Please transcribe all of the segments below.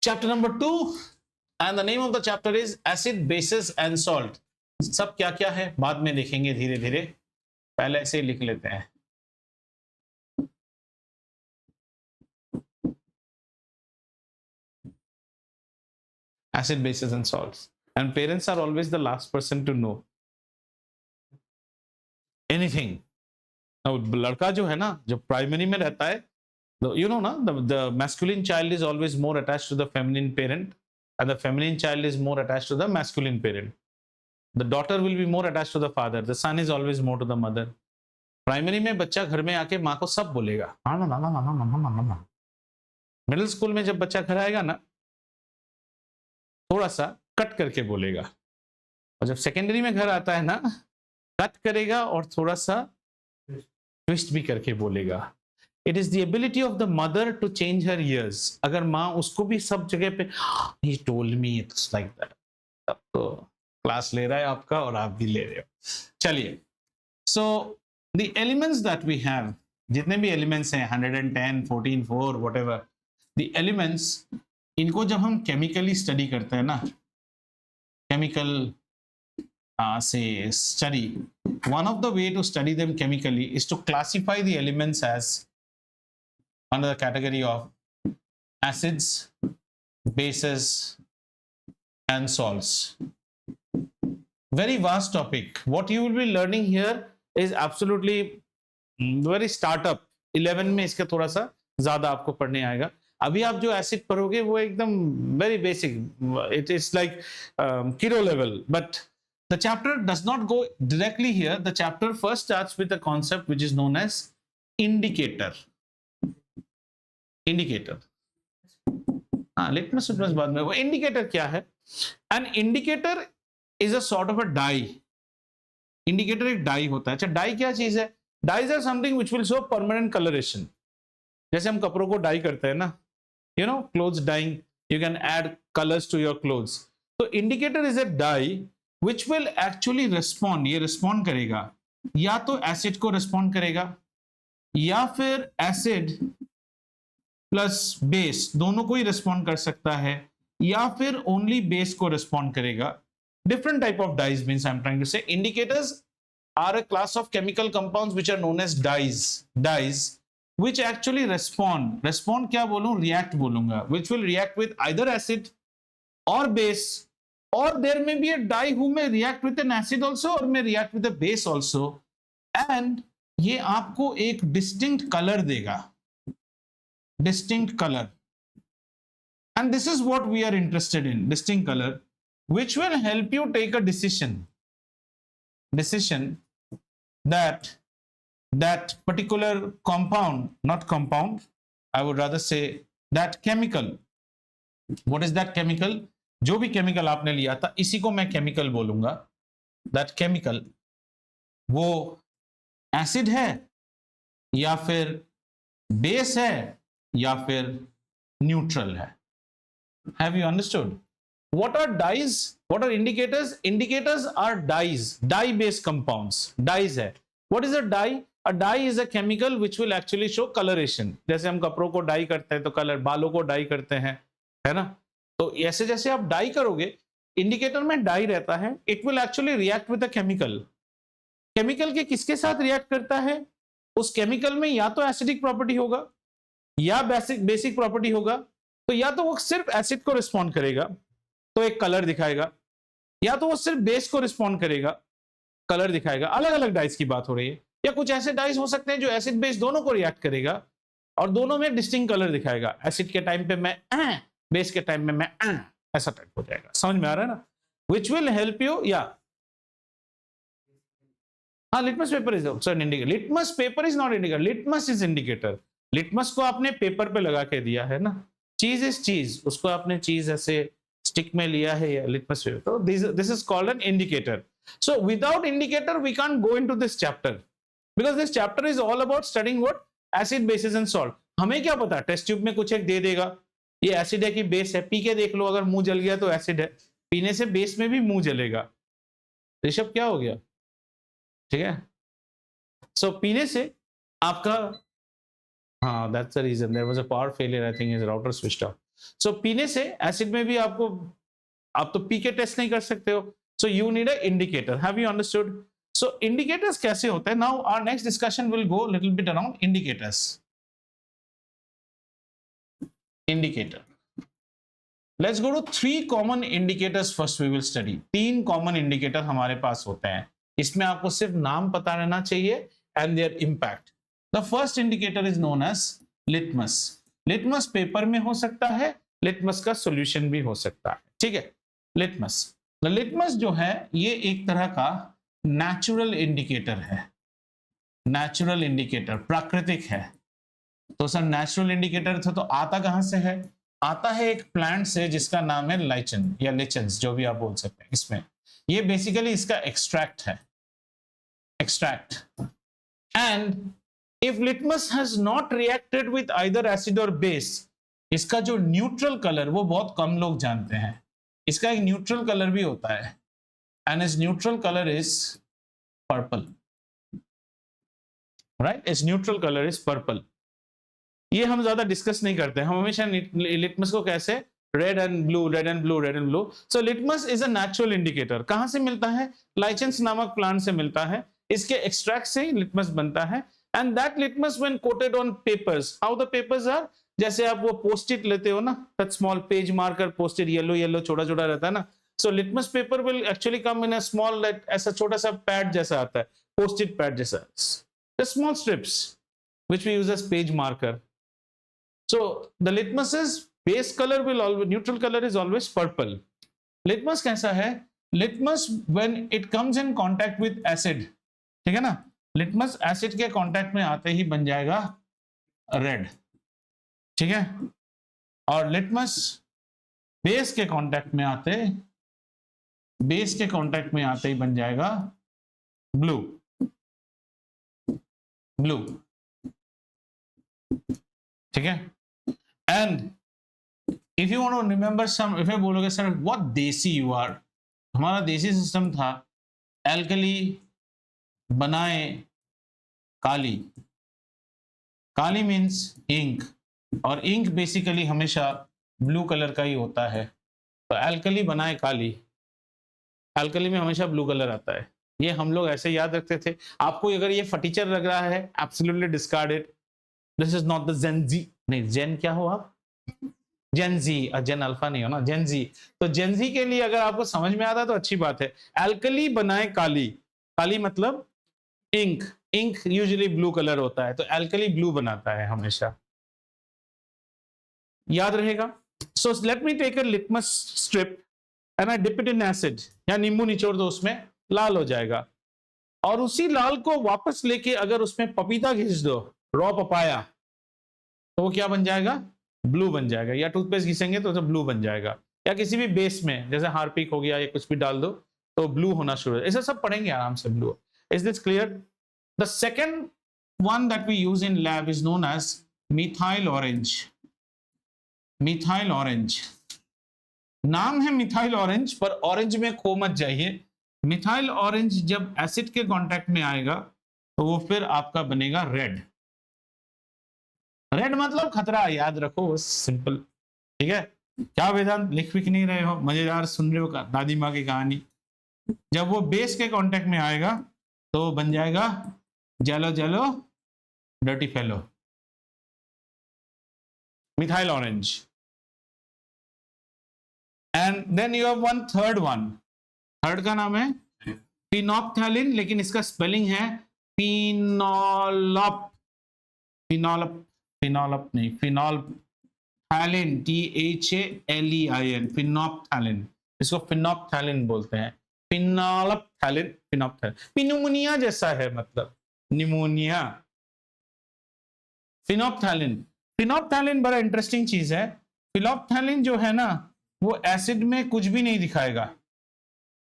Chapter number 2 and the name of the chapter is acid, bases and salt. सब क्या क्या है बाद में देखेंगे धीरे धीरे, पहले ऐसे लिख लेते हैं। Acid, bases and salts, and parents are always the last person to know anything. Now लड़का जो है ना, जो प्राइमरी में रहता है, you know ना, the masculine child is always more attached to the feminine parent and the feminine child is more attached to the masculine parent. The daughter will be more attached to the father, the son is always more to the mother. Primary में बच्चा घर में आके माँ को सब बोलेगा, middle school में जब बच्चा घर आएगा ना, थोड़ा सा कट करके बोलेगा, और जब सेकेंडरी में घर आता है ना, कट करेगा और थोड़ा सा ट्विस्ट भी करके बोलेगा। It is the ability of the mother to change her years. अगर माँ उसको भी सब जगह पे ही told me it's like that, तब तो क्लास ले रहा है आपका और आप भी ले रहे हो। चलिए, so the elements that we have, जितने भी एलिमेंट्स हैं 110, 14, 4 व्हाटएवर द एलिमेंट्स, इनको जब हम केमिकली स्टडी करते हैं ना, केमिकल से study, one of the way to study them chemically is to classify the elements as under the category of acids, bases and salts. Very vast topic. What you will be learning here is absolutely very startup. 11 में इसका थोड़ा सा ज्यादा आपको पढ़ने आएगा। अभी आप जो एसिड पढ़ोगे वो एकदम very basic, it is like kilo level, but the chapter does not go directly here. The chapter first starts with a concept which is known as indicator. Indicator. Litmus बाद में। वो इंडिकेटर क्या है? An indicator is a sort of a dye. Indicator एक die होता है। अच्छा, die क्या चीज है? Dyes are something which will show permanent coloration. जैसे हम कपड़ों को डाई करते हैं ना, you know, clothes dyeing, you can add colors to your clothes. So indicator is a dye which will actually respond, ये respond करेगा, या तो एसिड को respond करेगा, या फिर एसिड प्लस बेस दोनों को ही respond कर सकता है, या फिर ओनली बेस को respond करेगा। Different type of dyes means I'm trying to say indicators are a class of chemical compounds which are known as dyes which actually respond क्या बोलूं, react बोलूंगा, which will react with either acid or base, or there may be a dye who may react with an acid also or may react with a base also, and ये आपको एक distinct color देगा, distinct color, and this is what we are interested in, distinct color, which will help you take a decision that particular compound, not compound, I would rather say that chemical, what is that chemical, जो भी chemical आपने लिया था इसी को मैं chemical बोलूंगा, that chemical वो एसिड है या फिर बेस है या फिर न्यूट्रल है। Have you understood? What are dyes, what are indicators? Indicators are dyes, dye based compounds, dyes है। What is a dye? A dye is a chemical which will actually show coloration. जैसे हम कपड़ों को die करते हैं तो colour, बालों को डाई करते हैं, है ना? तो ऐसे जैसे आप डाई करोगे, इंडिकेटर में डाई रहता है, it will actually react with a chemical. Chemical के किसके साथ रिएक्ट करता है? उस केमिकल में या तो एसिडिक प्रॉपर्टी होगा या बेसिक प्रॉपर्टी होगा, तो या तो वो सिर्फ एसिड को रिस्पॉन्ड करेगा तो एक कलर दिखाएगा, या तो वो सिर्फ बेस को रिस्पॉन्ड करेगा, कलर दिखाएगा। अलग अलग डाइस की बात हो रही है। या कुछ ऐसे डाइस हो सकते हैं जो एसिड बेस दोनों को रिएक्ट करेगा और दोनों में डिस्टिंक्ट कलर दिखाएगा। एसिड के टाइम पे मैं बेस के टाइम में मैं ऐसा टाइप हो जाएगा। समझ में आ रहा है ना? विच विल हेल्प यू, या हाँ, litmus paper is also an indicator. Litmus paper is not indicator, litmus is indicator. Litmus को आपने पेपर पे लगा के दिया है ना, चीज इज चीज, उसको आपने चीज ऐसे स्टिक में लिया है या लिटमस पेपर, तो this is called an indicator. So without indicator we can't go into this chapter, because this chapter is all about studying what acid, bases and salt. हमें क्या पता, टेस्ट ट्यूब में कुछ एक दे देगा, ये एसिड है कि बेस है, पी के देख लो, अगर मुंह जल गया तो एसिड है, पीने से बेस में भी मुंह जलेगा। ऋषभ क्या हो गया? ठीक है, सो पीने से आपका, हाँ, that's the reason, there was a power failure, I think his router switched off. So पीने से एसिड में भी आपको, आप तो पी के टेस्ट नहीं कर सकते हो, so you need a indicator. Have you understood? So indicators कैसे होते हैं? Now our next discussion will go little bit around indicators. Indicator, let's go to 3 common indicators first we will study. 3 common indicator हमारे पास होते हैं, इसमें आपको सिर्फ नाम पता रहना चाहिए and their impact. The first indicator is known as litmus. Litmus paper में हो सकता है, लिटमस का सॉल्यूशन भी हो सकता है, ठीक है। लिटमस, लिटमस जो है ये एक तरह का नेचुरल इंडिकेटर है। नेचुरल इंडिकेटर, प्राकृतिक है। तो सर नेचुरल इंडिकेटर था तो आता कहां से है? आता है एक प्लांट से जिसका नाम है लाइचन या लिचन्स, जो भी आप बोल सकते हैं। इसमें ये बेसिकली इसका एक्सट्रैक्ट है, extract. And if litmus has not reacted with either acid और बेस, इसका जो न्यूट्रल कलर वो बहुत कम लोग जानते हैं। इसका एक न्यूट्रल कलर भी होता है and is neutral colour is purple, right? Is neutral colour is purple. ये हम ज्यादा डिस्कस नहीं करते, हम हमेशा लिटमस को कैसे red and blue, red and blue, red and blue. So litmus is a natural indicator. कहां से मिलता है? लाइचेंस नामक प्लांट से मिलता है। इसके एक्सट्रैक्ट से ही लिटमस बनता है। And that litmus when coated on papers, how the papers are, जैसे आप वो पोस्ट इट लेते हो ना, that small page marker post it, yellow yellow छोटा छोटा रहता है ना। So litmus paper will actually come in a small, ऐसा छोटा सा पैड जैसा आता है, पोस्ट इट पैड जैसा, the small strips which we use as page marker. So the litmus's base color will always, neutral color is always purple. Litmus कैसा है? Litmus when it comes in contact with acid, ठीक है ना, litmus acid के contact में आते ही बन जाएगा red, ठीक है। और litmus base के contact में आते, base के contact में आते ही बन जाएगा blue, blue, ठीक है। And if you want to remember some, if you बोलोगे sir what desi you are, हमारा देसी सिस्टम था एल्कली बनाए काली, काली मीन्स इंक, और इंक बेसिकली हमेशा ब्लू कलर का ही होता है। तो एल्कली बनाए काली, एल्कली में हमेशा ब्लू कलर आता है। ये हम लोग ऐसे याद रखते थे। आपको अगर ये फटीचर लग रहा है, absolutely discard it, this is not the Gen Z. नहीं, जेन क्या हो आप? जेन जी, जेन अल्फा नहीं हो ना, जेन जी। तो जेन जी के लिए अगर आपको समझ में आता तो अच्छी बात है। एल्कली बनाए काली, काली मतलब ink, ink usually blue colour होता है, तो एल्कली ब्लू बनाता है हमेशा, याद रहेगा। So let me take a litmus strip and I dip it in acid, या नींबू निचोड़ दो उसमें, लाल हो जाएगा। और उसी लाल को वापस लेके अगर उसमें पपीता घिस दो, रॉ पपाया, तो वो क्या बन जाएगा? ब्लू बन जाएगा। या टूथपेस्ट घिसेंगे तो ब्लू बन जाएगा। या किसी भी बेस में जैसे हार्पिक हो गया या कुछ भी डाल दो तो ब्लू होना शुरू, ऐसा सब पढ़ेंगे आराम से blue. Is this clear? The second one that we use in lab is known as methyl orange. Methyl orange, नाम है मिथाइल ऑरेंज, पर ऑरेंज में खो मत जाइए। मिथाइल ऑरेंज जब एसिड के कांटेक्ट में आएगा तो वो फिर आपका बनेगा रेड। रेड मतलब खतरा, याद रखो, सिंपल, ठीक है। क्या वेदांत लिख विख नहीं रहे हो, मजेदार सुन रहे हो का दादी माँ की कहानी। जब वो बेस के कांटेक्ट में आएगा तो बन जाएगा yellow yellow dirty fellow, methyl orange. And then you have one third one, third का नाम है फिनोप्थैलिन, लेकिन इसका स्पेलिंग है फिनोलप, फिनोलप, फिनोलप नहीं, फिनोल्फैलिन, THALEIN, फिनोप्थैलिन, इसको फिनोप्थैलिन बोलते हैं। फिनोल्फैलिन, फिनोप्थैलिन, निमोनिया जैसा है, मतलब निमोनिया। फिनोप्थैलिन, फिनोप्थैलिन बड़ा इंटरेस्टिंग चीज है। फिनोप्थैलिन जो है ना, वो एसिड में कुछ भी नहीं दिखाएगा,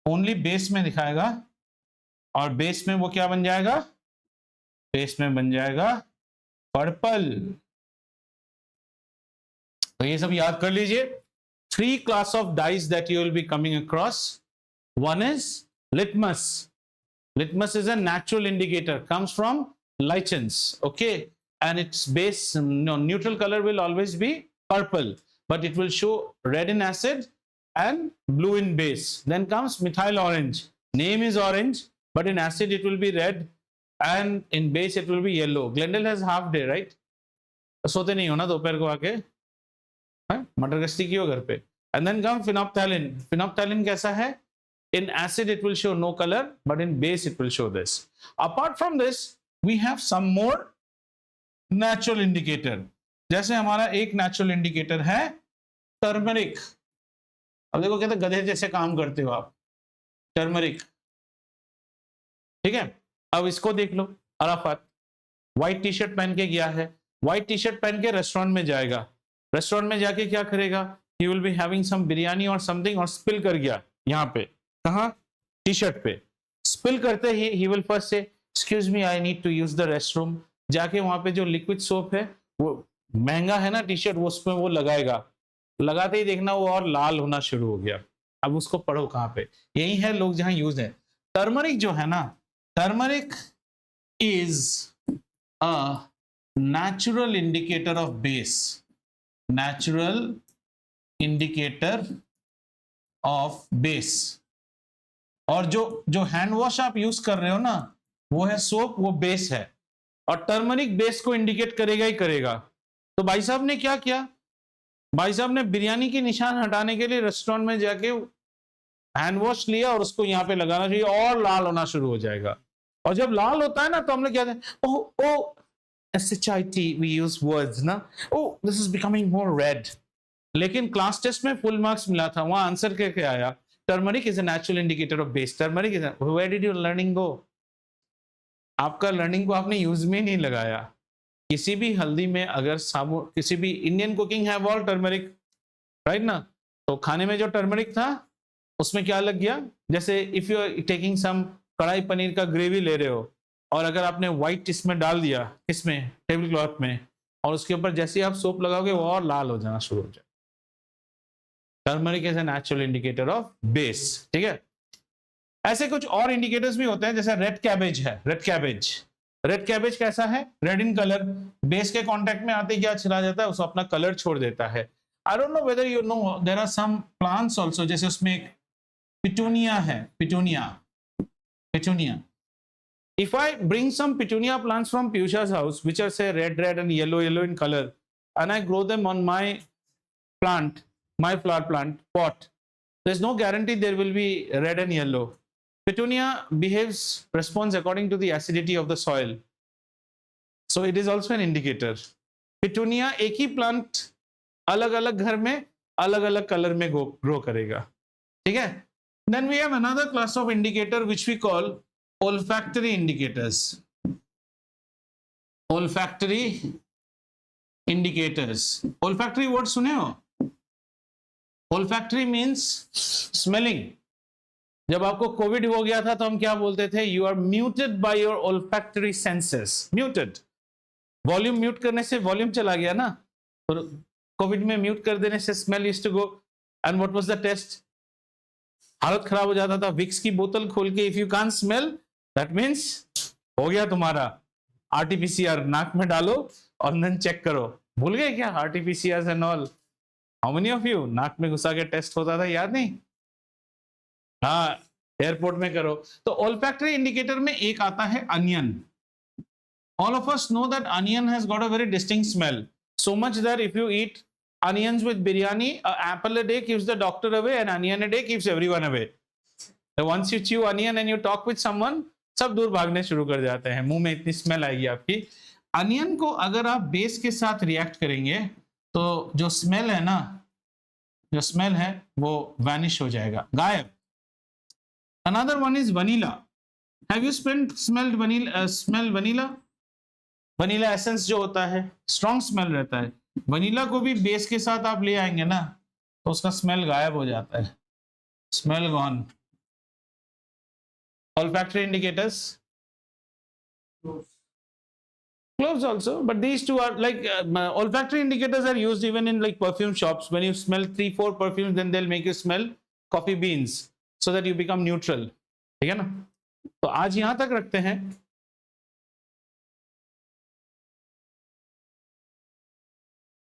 ओनली बेस में दिखाएगा। और बेस में वो क्या बन जाएगा? बेस में बन जाएगा पर्पल। तो ये सब याद कर लीजिए। 3 class of dice that you will be coming across. One is litmus. Litmus is a natural indicator, comes from lichens, okay, and its base, neutral color will always be purple. but it will show red in acid and blue in base. Then comes methyl orange. Name is orange, but in acid it will be red and in base it will be yellow. Glendale has half day, right? सोते नहीं हो ना दोपहर को आके, मटर गश्ती की हो घर पे. And then come phenolphthalein. Phenolphthalein कैसा है? In acid it will show no color, but in base it will show this. Apart from this, we have some more natural indicator. जैसे हमारा एक natural indicator है टर्मरिक. अब देखो कहते गधे जैसे काम करते हो आप. टर्मरिक, ठीक है. अब इसको देख लो. अराफात व्हाइट टी शर्ट पहन के गया है, व्हाइट टी शर्ट पहन के रेस्टोरेंट में जाएगा. रेस्टोरेंट में जाके क्या करेगा? He will be having some biryani और समथिंग, और स्पिल कर गया यहाँ पे. कहाँ? टी शर्ट पे. स्पिल करते ही will first say excuse me I need to use the restroom. जाके वहां पे जो लिक्विड सोप है, वो महंगा है ना टी शर्ट, वो उसमें वो लगाएगा. लगाते ही देखना वो और लाल होना शुरू हो गया. अब उसको पढ़ो कहाँ पे. यही है लोग जहाँ यूज है. टर्मरिक जो है ना, turmeric is a natural indicator of base. Natural indicator of base. और जो हैंड वॉश आप यूज कर रहे हो ना, वो है सोप, वो बेस है. और टर्मरिक बेस को इंडिकेट करेगा ही करेगा. तो भाई साहब ने क्या किया? भाई साहब ने बिरयानी की निशान हटाने के लिए रेस्टोरेंट में जाके हैंड वॉश लिया और उसको यहाँ पे लगाना चाहिए, और लाल होना शुरू हो जाएगा. और जब लाल होता है ना, तो हमने क्या ओ SHIT we use words ना. Oh, this is becoming more red. लेकिन क्लास टेस्ट में फुल मार्क्स मिला था. वहां आंसर करके आया turmeric is a natural indicator of base. Turmeric is where did your learning go? आपका लर्निंग को आपने यूज में नहीं लगाया. किसी भी हल्दी में अगर साबुन, किसी भी इंडियन कुकिंग है ऑल टर्मरिक, राइट ना. तो खाने में जो टर्मरिक था उसमें क्या लग गया? जैसे if you are taking some kadhai paneer का ग्रेवी ले रहे हो, और अगर आपने व्हाइट इसमें डाल दिया, इसमें टेबल क्लॉथ में, और उसके ऊपर जैसे आप सोप लगाओगे वो और लाल हो जाना शुरू हो जाए. Turmeric is a natural indicator of base. ठीक है. ऐसे कुछ और इंडिकेटर्स भी होते हैं, जैसे रेड कैबेज है. रेड कैबेज, रेड कैबेज कैसा है? Red in colour. बेस के कांटेक्ट में आते क्या चला जाता है, उसको अपना कलर छोड़ देता है. I don't know whether you know, there are some plants also, जैसे उसमें एक पिटूनिया है. Petunia. If I bring some petunia plants from Piyusha's house, which are say red and yellow in color, and I grow them on my plant, my flower plant pot, there's no guarantee there will be red and yellow. Petunia responds according to the acidity of the soil. So it is also an indicator. Petunia एक ही plant अलग-अलग घर में अलग-अलग color में grow करेगा. ठीक है? Then we have another class of indicator which we call olfactory indicators. Olfactory indicators. Olfactory word सुने हो? Olfactory means smelling. जब आपको कोविड हो गया था तो हम क्या बोलते थे? You are muted by your olfactory senses. Muted. Volume mute करने से वॉल्यूम चला गया ना, तो कोविड में म्यूट कर देने से smell used to go. And what was the taste? हालत खराब हो जाता था. विक्स की बोतल खोल के, if you can't smell, that means हो गया तुम्हारा. RT-PCR नाक में डालो और देन चेक करो. भूल गए क्या RT-PCR and all? How many of you नाक में घुसा के टेस्ट होता था, याद नहीं? हाँ, एयरपोर्ट में करो. तो ओल्फैक्टरी इंडिकेटर में एक आता है onion. All of us know that onion has got a very distinct smell. So much that if you eat onions with biryani, an apple a day keeps the doctor away, and onion a day keeps everyone away. So once you chew onion and you talk with someone, सब दूर भागने शुरू कर जाते हैं. मुंह में इतनी स्मेल आएगी आपकी. अनियन को अगर आप बेस के साथ रिएक्ट करेंगे तो जो स्मेल है ना, जो स्मेल है वो वैनिश हो जाएगा, गायब. Another one is vanilla. Have you smelled vanilla? Vanilla essence जो होता है स्ट्रॉन्ग स्मेल रहता है. वनीला को भी बेस के साथ आप ले आएंगे ना, तो उसका स्मेल गायब हो जाता है. Smell gone. Olfactory indicators. Cloves also, but these two are like olfactory indicators are used even in like perfume shops. When you smell 3-4 perfumes, then they'll make you smell coffee beans so that you become neutral. ठीक है ना? तो आज यहाँ तक रखते हैं.